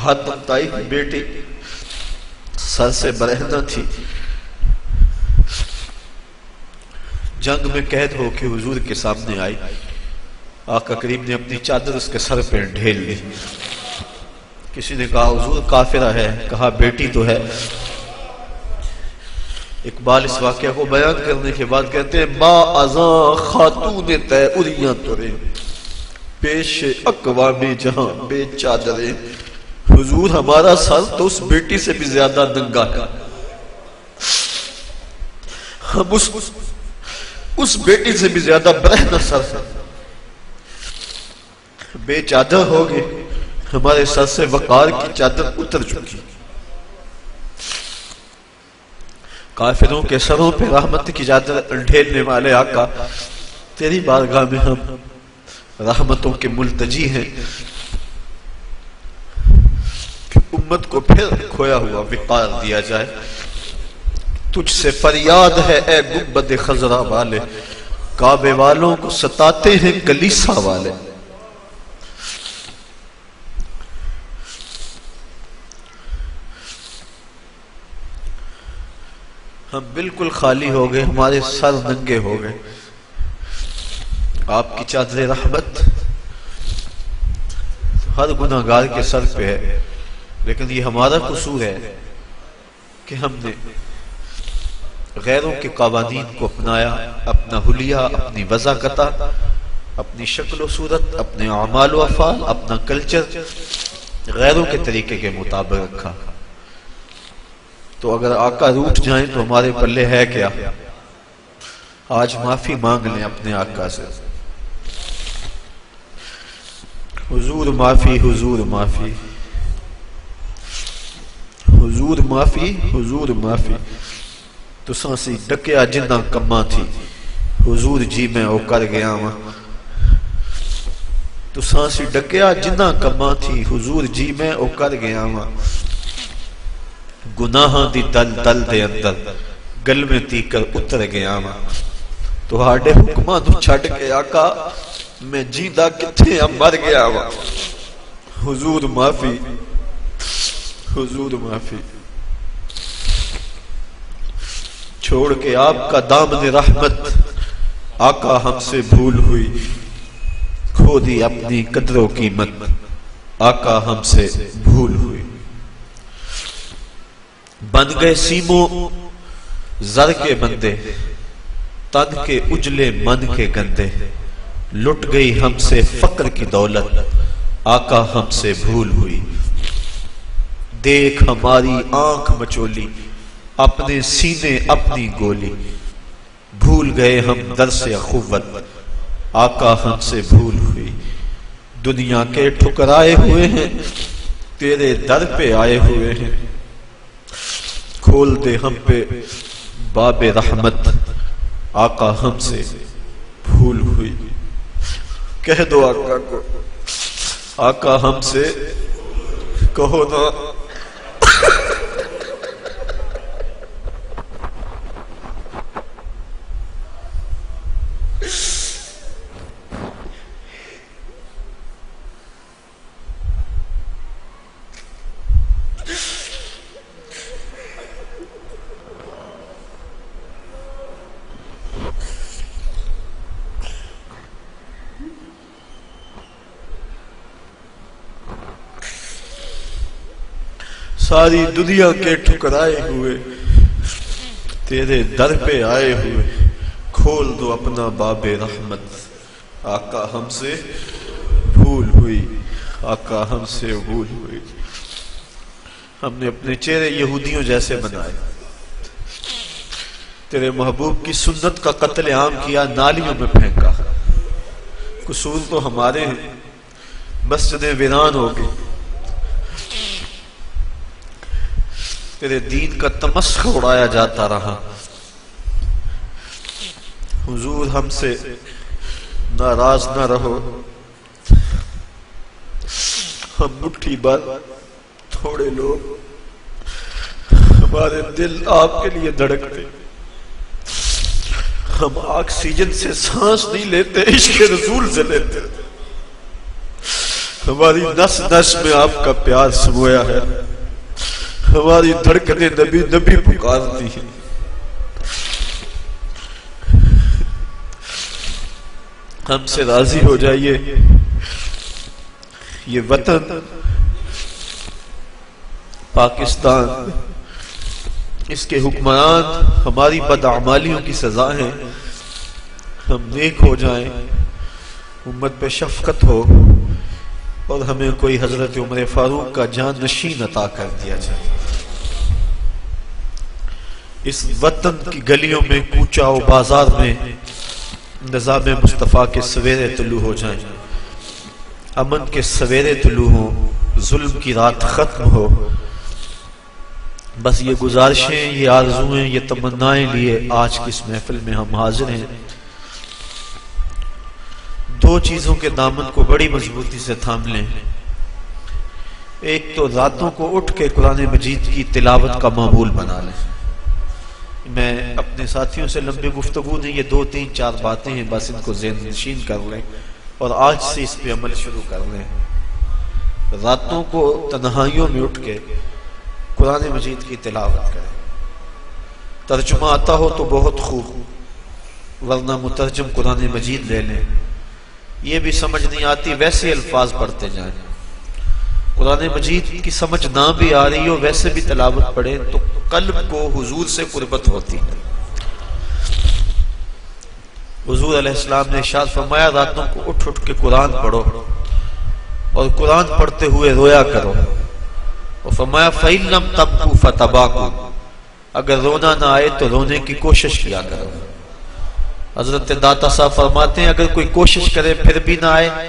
حاتم طائی کی بیٹی سر سے برہنہ تھی، جنگ میں قید ہو کے حضور کے سامنے آئی، آقا کریم نے اپنی چادر اس کے سر پہ ڈھیل لی۔ کسی نے کہا حضور کافرہ ہے، کہا بیٹی تو ہے۔ اقبال اس واقعہ کو بیان کرنے کے بعد کہتے ہیں ما ازاں خاتون تیعریاں ترے پیش اقوام جہاں بے چادریں۔ حضور ہمارا سر تو اس بیٹی سے بھی زیادہ ننگا ہے، ہم اس بیٹی سے بھی زیادہ برہنہ سر ہے، بے چادر ہو گئے، ہمارے سر سے وقار کی چادر اتر چکی۔ کافروں کے سروں پہ رحمت کی چادر ڈھیلنے والے آقا، تیری بارگاہ میں ہم رحمتوں کے ملتجی ہیں کہ امت کو پھر کھویا ہوا وقار دیا جائے۔ تجھ سے فریاد ہے اے گنبد خضرا والے، کعبے والوں کو ستاتے ہیں کلیسا والے۔ ہم بالکل خالی ہو گئے، ہمارے سر ننگے ہو گئے۔ آپ کی چادر رحمت ہر گناہگار کے سر پہ ہے، لیکن یہ ہمارا قصور ہے کہ ہم نے غیروں کے قوانین کو اپنایا، اپنا حلیہ، اپنی وضاحت، اپنی شکل و صورت، اپنے اعمال و افعال، اپنا کلچر غیروں کے طریقے کے مطابق رکھا۔ تو اگر آقا روٹھ جائیں تو ہمارے پلے ہے کیا؟ آج معافی مانگ لیں اپنے آقا سے، حضور معافی، حضور معافی، حضور معافی، حضور معافی۔ تو سانسی ڈکیا جنہ کماں تھی، حضور جی میں او کر گیا ہاں۔ تو سانسی ڈکیا جنہ کماں تھی، حضور جی میں او کر گیا ہاں۔ گناہاں دی دل دل دے اندر گل میں تیکر اتر گیا ہاں۔ تو ہاڈے حکماں نو چھڈ کے آقا میں جیندہ کتھے مر گیا ہاں۔ حضور معافی، حضور معافی۔ چھوڑ کے آپ کا دامن رحمت، آقا ہم سے بھول ہوئی، کھو دی اپنی قدر و قیمت، آقا ہم سے بھول ہوئی۔ بن گئے سیموں زر کے بندے، تن کے اجلے من کے گندے، لٹ گئی ہم سے فقر کی دولت، آقا ہم سے بھول ہوئی۔ دیکھ ہماری آنکھ مچولی، اپنے سینے اپنی گولی، بھول گئے ہم درس اخوت، آقا ہم سے بھول ہوئی۔ دنیا کے ٹھکرائے ہوئے ہیں، تیرے در پہ آئے ہوئے ہیں، کھول دے ہم پہ باب رحمت، آقا ہم سے بھول ہوئی۔ کہہ دو آقا کو، آقا ہم سے کہو نا۔ ساری دنیا کے ٹھکرائے ہوئے، تیرے در پہ آئے ہوئے، کھول دو اپنا باب رحمت، آقا ہم سے بھول ہوئی، آقا ہم سے بھول ہوئی۔ ہم نے اپنے چہرے یہودیوں جیسے بنائے، تیرے محبوب کی سنت کا قتل عام کیا، نالیوں میں پھینکا۔ قصور تو ہمارے ہیں، مسجدیں ویران ہو گئی، تیرے دین کا تمسخر اڑایا جاتا رہا۔ حضور ہم سے ناراض نہ رہو، ہم مٹھی بھر تھوڑے لوگ، ہمارے دل آپ کے لیے دھڑکتے، ہم آکسیجن سے سانس نہیں لیتے، عشق رسول سے لیتے۔ ہماری نس نس میں آپ کا پیار سمویا ہے، ہماری دھڑکنیں نبی نبی پکارتی ہیں۔ ہم سے راضی ہو جائیے، یہ وطن پاکستان، اس کے حکمران ہماری بدعمالیوں کی سزا ہے، ہم نیک ہو جائیں، امت پہ شفقت ہو، اور ہمیں کوئی حضرت عمر فاروق کا جان نشین عطا کر دیا جائے۔ اس وطن کی گلیوں میں، کوچہ و بازار میں نظام مصطفیٰ کے سویرے طلوع ہو جائیں، امن کے سویرے طلوع ہوں، ظلم کی رات ختم ہو۔ بس یہ گزارشیں، یہ آرزویں، یہ تمنائیں لیے آج کی اس محفل میں ہم حاضر ہیں۔ دو چیزوں کے دامن کو بڑی مضبوطی سے تھام لیں۔ ایک تو راتوں کو اٹھ کے قرآن مجید کی تلاوت کا معمول بنا لیں۔ میں اپنے ساتھیوں سے لمبی گفتگو نہیں، یہ 2-3-4 باتیں ہیں، بس ان کو ذہن نشین کر لیں اور آج سے اس پہ عمل شروع کر لیں۔ راتوں کو تنہائیوں میں اٹھ کے قرآن مجید کی تلاوت کریں۔ ترجمہ آتا ہو تو بہت خوب، ورنہ مترجم قرآن مجید لے لیں۔ یہ بھی سمجھ نہیں آتی، ویسے الفاظ پڑھتے جائیں۔ قرآن مجید کی سمجھ نہ بھی آ رہی ہو، ویسے بھی تلاوت پڑھیں تو قلب کو حضور سے قربت ہوتی ہے۔ حضور علیہ السلام نے ارشاد فرمایا، راتوں کو اٹھ اٹھ کے قرآن پڑھو اور قرآن پڑھتے ہوئے رویا کرو، اور فرمایا فَإِن لَمْ تَبْكُوا فَتَبَاكُوا، اگر رونا نہ آئے تو رونے کی کوشش کیا کرو۔ حضرت داتا صاحب فرماتے ہیں اگر کوئی کوشش کرے پھر بھی نہ آئے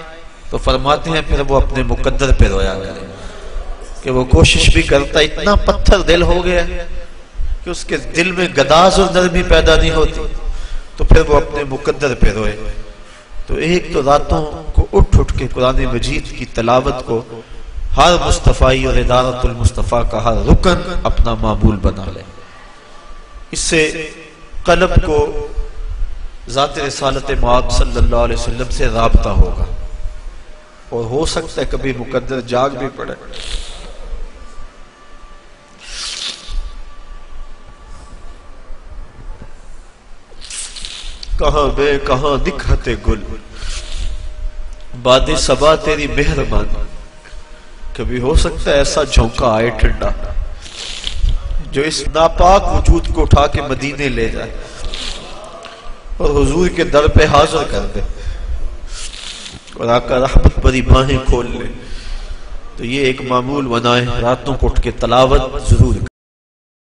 تو فرماتے ہیں پھر وہ اپنے مقدر پہ رویا کرے، کہ وہ کوشش بھی کرتا، اتنا پتھر دل ہو گیا کہ اس کے دل میں گداز اور نرمی پیدا نہیں ہوتی، تو پھر وہ اپنے مقدر پہ روئے۔ تو ایک تو راتوں کو اٹھ اٹھ کے قرآن مجید کی تلاوت کو ہر مصطفی اور ادارت المصطفیٰ کا ہر رکن اپنا معمول بنا لے۔ اس سے قلب کو ذات رسالت مآب صلی اللہ علیہ وسلم سے رابطہ ہوگا، اور ہو سکتا ہے کبھی مقدر جاگ بھی پڑے۔ کہاں بے کہاں دکھتے گل، باد صبا تیری مہربان، کبھی ہو سکتا ہے ایسا جھونکا آئے ٹھنڈا جو اس ناپاک وجود کو اٹھا کے مدینے لے جائے اور حضور کے در پہ حاضر کر دے اور آقا رحمت بری باہیں کھول لے۔ تو یہ ایک معمول بنائیں، راتوں کو اٹھ کے تلاوت ضرور